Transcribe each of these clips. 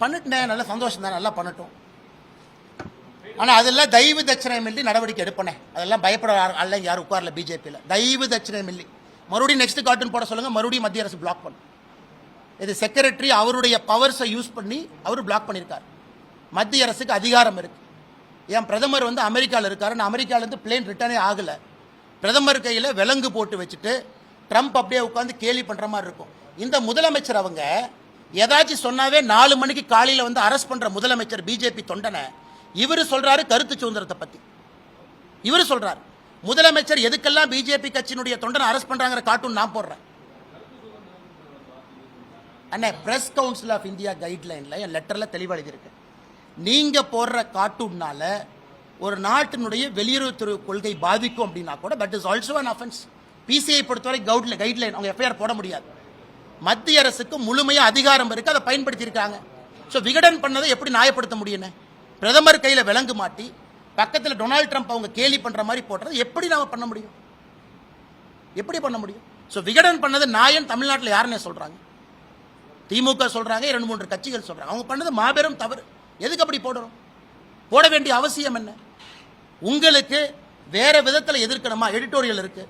பண்ணிட்டேன், நல்ல சந்தோஷம் தான், நல்லா பண்ணட்டும். ஆனால் அதெல்லாம் தயவு தட்சணைமின்றி நடவடிக்கை எடுப்பனே. அதெல்லாம் பயப்பட அல்ல, யாரும் உட்காரல பிஜேபியில். தயவு தட்சணைமின்றி மறுபடியும் நெக்ஸ்ட் கார்ட்டூன் போட சொல்லுங்க, மறுபடியும் மத்திய அரசு பிளாக் பண்ணும். இது செக்ரட்டரி அவருடைய பவர்ஸை யூஸ் பண்ணி அவர் பிளாக் பண்ணியிருக்கார். மத்திய அரசுக்கு அதிகாரம் இருக்கு. என் பிரதமர் வந்து அமெரிக்காவில் இருக்காரு, நான் அமெரிக்காவிலேருந்து பிளேன் ரிட்டர்னே ஆகலை. பிரதமர் கையில் விலங்கு போட்டு வச்சுட்டு ட்ரம்ப் அப்படியே உட்காந்து கேலி பண்ணுற மாதிரி இருக்கும். இந்த முதலமைச்சர் அவங்க ஏதாச்சும் சொன்னாவே 4 மணிக்கு காலையில் வந்து அரெஸ்ட் பண்ணுற முதலமைச்சர் பிஜேபி தொண்டனை இவர் சொல்றாரு கருத்து சுதந்திரத்தை பற்றி. இவர் சொல்றாரு முதலமைச்சர் எதுக்கெல்லாம் பிஜேபி கட்சியினுடைய தொண்டனை அரெஸ்ட் பண்றாங்கிற கார்ட்டூன் நான் போடுறேன். அண்ணே, பிரஸ் கவுன்சில் ஆஃப் இந்தியா கைட்லைன்ல என் லெட்டர்ல தெளிவாக எழுதியிருக்கு. நீங்க போடுற கார்ட்டூன்னால ஒரு நாட்டினுடைய வெளியுறவுத்துறை கொள்கை பாதிக்கும் அப்படின்னா கூட but is also an offence. PCI பொறுத்தவரை கைட்லைன் அவங்க எஃப்ஐஆர் போட முடியாது. மத்திய அரசுக்கு முழுமையாக அதிகாரம் இருக்கு, அதை பயன்படுத்தியிருக்காங்க. ஸோ விகடன் பண்ணதை எப்படி நியாயப்படுத்த முடியும்? பிரதமர் கையில் விலங்கு மாட்டி பக்கத்தில் டொனால்டு ட்ரம்ப் அவங்க கேலி பண்ற மாதிரி போடுறது எப்படி நாம பண்ண முடியும்? எப்படி பண்ண முடியும்? ஸோ விகடன் பண்ணது நாயன் தமிழ்நாட்டில் யாருன்னு சொல்றாங்க? திமுக சொல்றாங்க, 2-3 கட்சிகள் சொல்றாங்க. அவங்க பண்ணது மாபெரும் தவறு. எதுக்கு அப்படி போடுறோம்? போட வேண்டிய அவசியம் என்ன? உங்களுக்கு வேற விதத்தில் எதிர்க்கணுமா? எடிட்டோரியல் இருக்கு.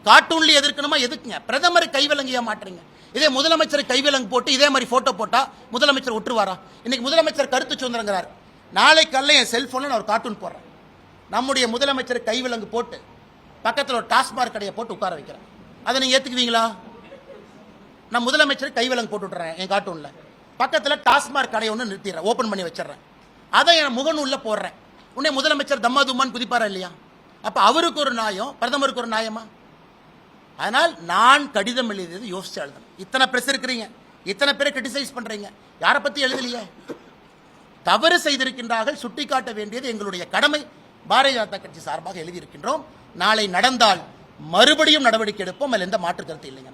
கார்ட்டூன்ல எதிர்க்கணுமா? எதுக்குங்க? பிரதமர் கைவிலங்கியா மாட்டுறீங்க. இதே முதலமைச்சர் கைவிலங்கு போட்டு இதே மாதிரி போட்டோ போட்டா முதலமைச்சர் விட்டுருவாரா? இன்னைக்கு முதலமைச்சர் கருத்து சுதந்திரங்கிறார். நாளைக்கல்ல என் செல்போன்ல நான் ஒரு கார்ட்டூன் போடுறேன். நம்முடைய முதலமைச்சர் கைவிலங்கு போட்டு பக்கத்தில் ஒரு டாஸ்மாக் கடையை போட்டு உட்கார வைக்கிறேன். அதை நீங்க ஏத்துக்குவீங்களா? நான் முதலமைச்சர் கைவிலங்கு போட்டு விட்டுறேன் என் கார்ட்டூன்ல. பக்கத்தில் டாஸ்மாக் கடையை ஒன்று நிறுத்திடுறேன், ஓப்பன் பண்ணி வச்சிடறேன். அதை என் முகநூல்ல போடுறேன். உடனே முதலமைச்சர் தம்மா தும்மான்னு குதிப்பாரா இல்லையா? அப்ப அவருக்கு ஒரு நியாயம், பிரதமருக்கு ஒரு நியாயமா? அதனால் நான் கடிதம் எழுதியது யோசிச்சு எழுதணும். இத்தனை பிரஸ் இருக்கிறீங்க, இத்தனை பேரை கிரிட்டிசைஸ் பண்றீங்க, யாரை பத்தி எழுதலையே? தவறு செய்திருக்கின்றார்கள், சுட்டிக்காட்ட வேண்டியது எங்களுடைய கடமை. பாரதிய ஜனதா கட்சி சார்பாக எழுதியிருக்கின்றோம். நாளை நடந்தால் மறுபடியும் நடவடிக்கை எடுப்போம். அதில் எந்த மாற்று கருத்து இல்லைங்க.